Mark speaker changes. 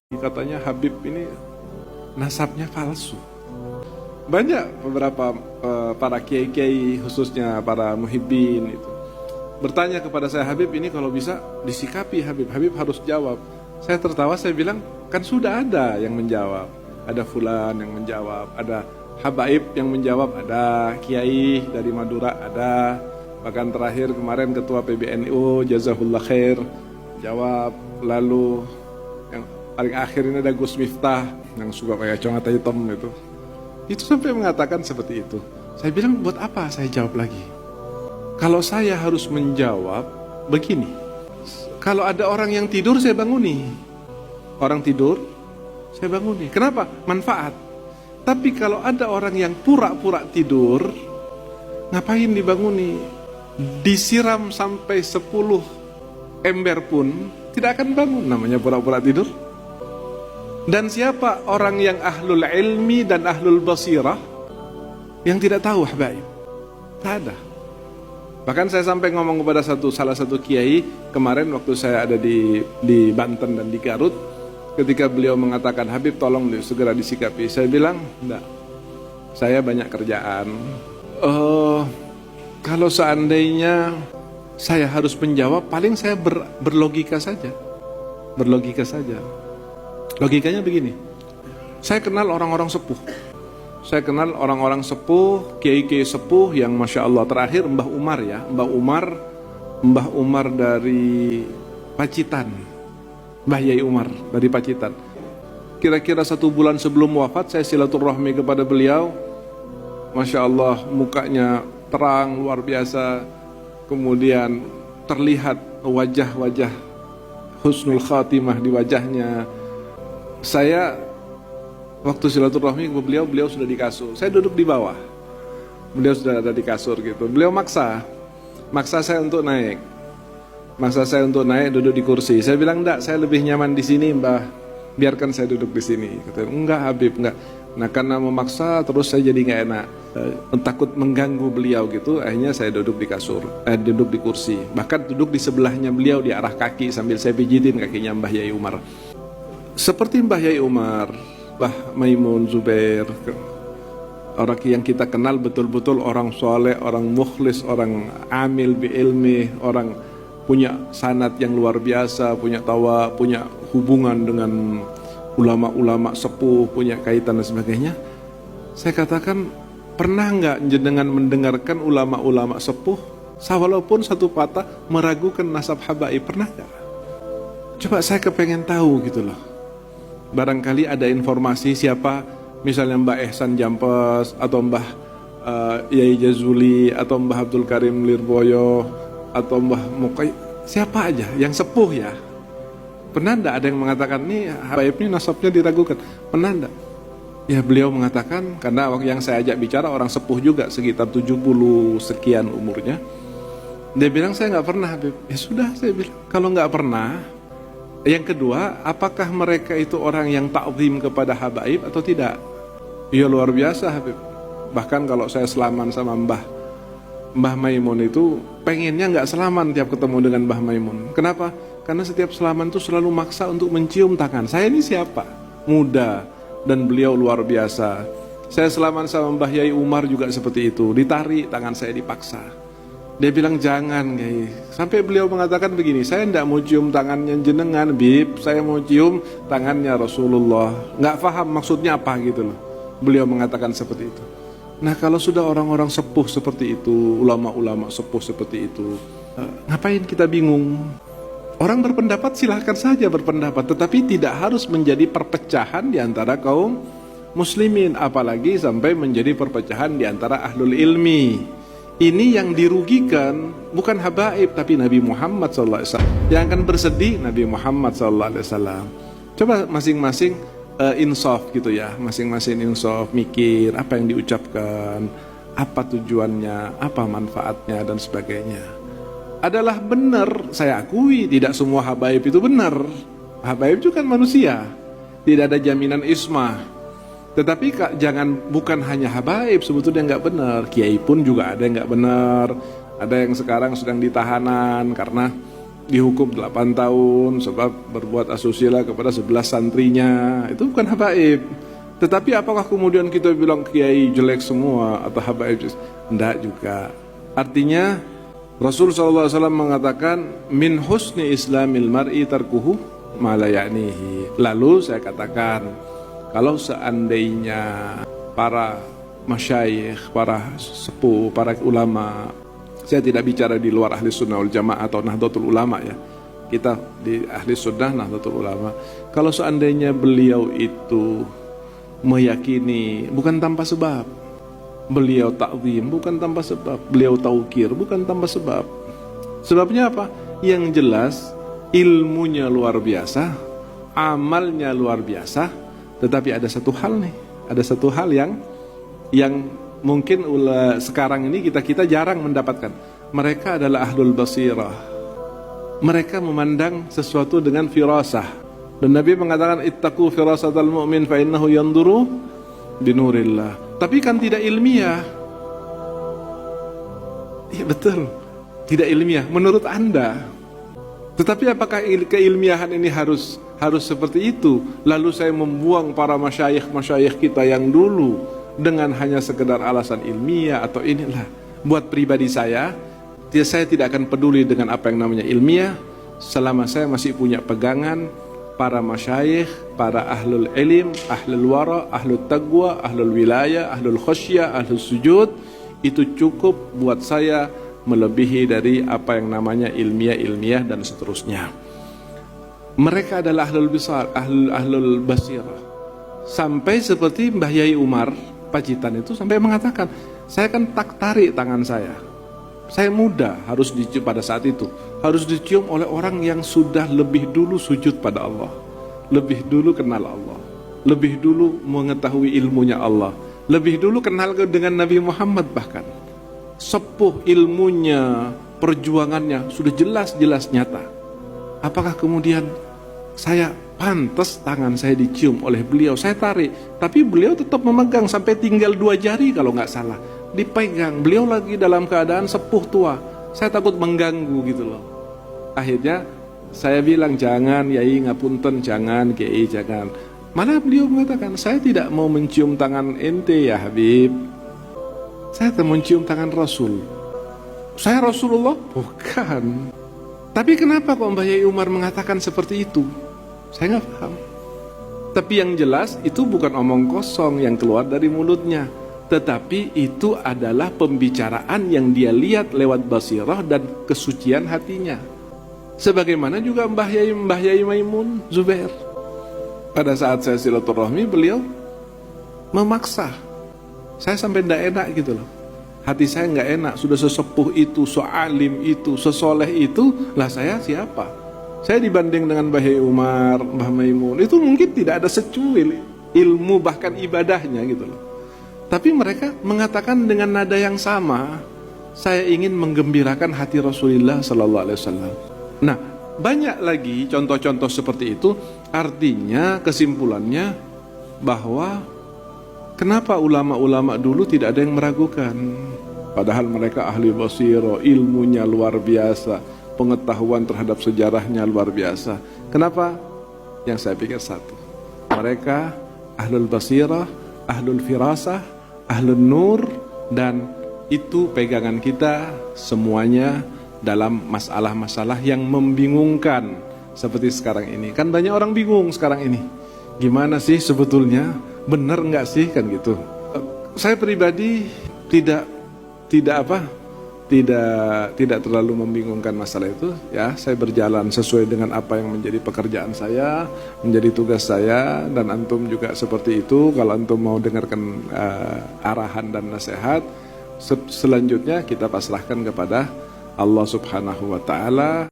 Speaker 1: Katanya Habib ini nasabnya palsu. Banyak beberapa para kiai-kiai, khususnya para muhibbin itu bertanya kepada saya, Habib ini kalau bisa disikapi Habib. Habib harus jawab. Saya tertawa, saya bilang, kan sudah ada yang menjawab. Ada fulan yang menjawab, ada habaib yang menjawab, ada kiai dari Madura, ada. Bahkan terakhir kemarin ketua PBNU Jazahullah Khair jawab. Lalu yang paling akhir ini ada Gus Miftah yang suka kayak congat hitam itu sampai mengatakan seperti itu. Saya bilang, buat apa saya jawab lagi? Kalau saya harus menjawab begini, kalau ada orang yang tidur saya banguni, orang tidur saya banguni. Kenapa? Manfaat. Tapi kalau ada orang yang pura-pura tidur, ngapain dibanguni? Disiram sampai 10 ember pun tidak akan bangun, namanya pura-pura tidur. Dan siapa orang yang ahlul ilmi dan ahlul basirah yang tidak tahu habaib? Tak ada. Bahkan saya sampai ngomong kepada salah satu kiai kemarin waktu saya ada di Banten dan di Garut, ketika beliau mengatakan, Habib tolong segera disikapi. Saya bilang, enggak, saya banyak kerjaan. Kalau seandainya saya harus menjawab, paling saya berlogika saja. Berlogika saja. Logikanya begini, saya kenal orang-orang sepuh. Saya kenal orang-orang sepuh, kiai-kiai sepuh yang Masya Allah. Terakhir Mbah Umar ya, Mbah Umar dari Pacitan, Mbah Yai Umar dari Pacitan. Kira-kira 1 bulan sebelum wafat saya silaturahmi kepada beliau. Masya Allah, mukanya terang luar biasa. Kemudian terlihat wajah-wajah husnul khatimah di wajahnya. Saya waktu silaturahmi ke beliau sudah di kasur. Saya duduk di bawah. Beliau sudah ada di kasur gitu. Beliau maksa saya untuk naik. Maksa saya untuk naik, duduk di kursi. Saya bilang, enggak, saya lebih nyaman di sini, Mbah. Biarkan saya duduk di sini. Kata, enggak Habib, enggak. Nah, karena memaksa terus saya jadi enggak enak. Takut mengganggu beliau gitu. Akhirnya saya duduk di kasur, duduk di kursi. Bahkan duduk di sebelahnya beliau di arah kaki sambil saya pijitin kakinya Mbah Yai Umar. Seperti Mbah Yai Umar, Mbah Maimun Zubair, orang yang kita kenal betul-betul orang soleh, orang mukhlis, orang amil bi ilmi, orang punya sanad yang luar biasa, punya punya hubungan dengan ulama-ulama sepuh, punya kaitan dan sebagainya. Saya katakan, pernah nggak jenengan mendengarkan ulama-ulama sepuh, walaupun satu patah meragukan nasab habaib, pernah nggak? Coba saya kepengen tahu gitu loh. Barangkali ada informasi siapa, misalnya Mbah Ehsan Jampes atau Mbah Yai Jazuli atau Mbah Abdul Karim Lirboyo atau Mbah Mukai, siapa aja yang sepuh ya. Pernah enggak ada yang mengatakan nih habaib ini nasabnya diragukan? Pernah enggak? Ya beliau mengatakan, karena waktu yang saya ajak bicara orang sepuh juga sekitar 70 sekian umurnya. Dia bilang, saya nggak pernah Habib. Ya sudah, saya bilang, kalau nggak pernah. Yang kedua, apakah mereka itu orang yang ta'zim kepada habaib atau tidak? Ya luar biasa Habib. Bahkan kalau saya selaman sama Mbah Maimun itu, pengennya nggak selaman tiap ketemu dengan Mbah Maimun. Kenapa? Karena setiap selaman itu selalu maksa untuk mencium tangan. Saya ini siapa? Muda. Dan beliau luar biasa. Saya selaman sama Mbah Yai Umar juga seperti itu. Ditarik tangan saya, dipaksa. Dia bilang, jangan Kiai. Sampai beliau mengatakan begini, saya tidak mau cium tangannya jenengan Bib, saya mau cium tangannya Rasulullah. Nggak paham maksudnya apa gitu loh. Beliau mengatakan seperti itu. Nah kalau sudah orang-orang sepuh seperti itu, ulama-ulama sepuh seperti itu, ngapain kita bingung? Orang berpendapat silahkan saja berpendapat, tetapi tidak harus menjadi perpecahan di antara kaum muslimin, apalagi sampai menjadi perpecahan di antara ahlul ilmi. Ini yang dirugikan bukan habaib tapi Nabi Muhammad SAW. Yang akan bersedih Nabi Muhammad SAW. Coba masing-masing insaf gitu ya, masing-masing insaf, mikir apa yang diucapkan, apa tujuannya, apa manfaatnya dan sebagainya. Adalah benar, saya akui tidak semua habaib itu benar. Habaib juga kan manusia, tidak ada jaminan ismah. Tetapi bukan hanya habaib sebetulnya nggak benar, kiai pun juga ada yang nggak benar. Ada yang sekarang sedang ditahanan karena dihukum 8 tahun sebab berbuat asusila kepada 11 santrinya. Itu bukan habaib. Tetapi apakah kemudian kita bilang kiai jelek semua atau habaib? Tidak juga. Artinya Rasul SAW mengatakan min husni islamil mar'i tarkuhu ma la ya'nihi. Lalu saya katakan, kalau seandainya para masyayikh, para sepuh, para ulama, saya tidak bicara di luar ahli sunnah wal jamaah atau nahdlatul ulama ya, kita di ahli sunnah nahdlatul ulama, kalau seandainya beliau itu meyakini bukan tanpa sebab, beliau takzim bukan tanpa sebab, beliau taukir bukan tanpa sebab. Sebabnya apa? Yang jelas ilmunya luar biasa, amalnya luar biasa. Tetapi ada satu hal nih, ada satu hal yang mungkin sekarang ini kita jarang mendapatkan. Mereka adalah ahlul basirah. Mereka memandang sesuatu dengan firasah. Dan Nabi mengatakan ittaqu firasatal mu'min fa innahu yanduru binurillah. Tapi kan tidak ilmiah. Iya betul, tidak ilmiah menurut Anda. Tetapi apakah keilmiahan ini harus seperti itu? Lalu saya membuang para masyayikh kita yang dulu dengan hanya sekedar alasan ilmiah atau inilah. Buat pribadi saya tidak akan peduli dengan apa yang namanya ilmiah selama saya masih punya pegangan para masyayikh, para ahlul ilim, ahlul wara, ahlul taqwa, ahlul wilayah, ahlul khasyah, ahlul sujud. Itu cukup buat saya melebihi dari apa yang namanya ilmiah dan seterusnya. Mereka adalah ahlul besar, ahlul basirah. Sampai seperti Mbah Yai Umar Pacitan itu sampai mengatakan, saya kan tak tarik tangan saya muda, harus dicium pada saat itu, harus dicium oleh orang yang sudah lebih dulu sujud pada Allah, lebih dulu kenal Allah, lebih dulu mengetahui ilmunya Allah, lebih dulu kenal dengan Nabi Muhammad, bahkan sepuh ilmunya, perjuangannya sudah jelas-jelas nyata. Apakah kemudian saya pantas tangan saya dicium oleh beliau? Saya tarik, tapi beliau tetap memegang sampai tinggal 2 jari kalau nggak salah, dipegang. Beliau lagi dalam keadaan sepuh tua. Saya takut mengganggu gitu loh. Akhirnya saya bilang, jangan Yai, ngapunten, jangan Kiai, jangan. Malah beliau mengatakan, saya tidak mau mencium tangan ente ya Habib, saya mau mencium tangan Rasul. Saya Rasulullah? Bukan. Tapi kenapa kok Mbah Yai Umar mengatakan seperti itu? Saya nggak paham. Tapi yang jelas itu bukan omong kosong yang keluar dari mulutnya, tetapi itu adalah pembicaraan yang dia lihat lewat basirah dan kesucian hatinya. Sebagaimana juga Mbah Yai Maimun Zubair. Pada saat saya silaturahmi, beliau memaksa. Saya sampai tidak enak gitu loh. Hati saya nggak enak, sudah sesepuh itu, sealim itu, sesoleh itu, lah saya siapa? Saya dibanding dengan Mbah Yai Umar, Mbah Maimun, itu mungkin tidak ada secuil ilmu bahkan ibadahnya gitu loh. Tapi mereka mengatakan dengan nada yang sama, saya ingin menggembirakan hati Rasulullah Sallallahu Alaihi Wasallam. Nah, banyak lagi contoh-contoh seperti itu. Artinya kesimpulannya bahwa kenapa ulama-ulama dulu tidak ada yang meragukan, padahal mereka ahli basirah, ilmunya luar biasa, pengetahuan terhadap sejarahnya luar biasa. Kenapa? Yang saya pikir satu, mereka ahlul basirah, ahlul firasah, ahlul nur, dan itu pegangan kita semuanya dalam masalah-masalah yang membingungkan seperti sekarang ini. Kan banyak orang bingung sekarang ini, gimana sih sebetulnya, benar nggak sih kan gitu. Saya pribadi tidak terlalu membingungkan masalah itu ya. Saya berjalan sesuai dengan apa yang menjadi pekerjaan saya, menjadi tugas saya, dan antum juga seperti itu. Kalau antum mau dengarkan arahan dan nasihat, selanjutnya kita pasrahkan kepada Allah Subhanahu wa taala.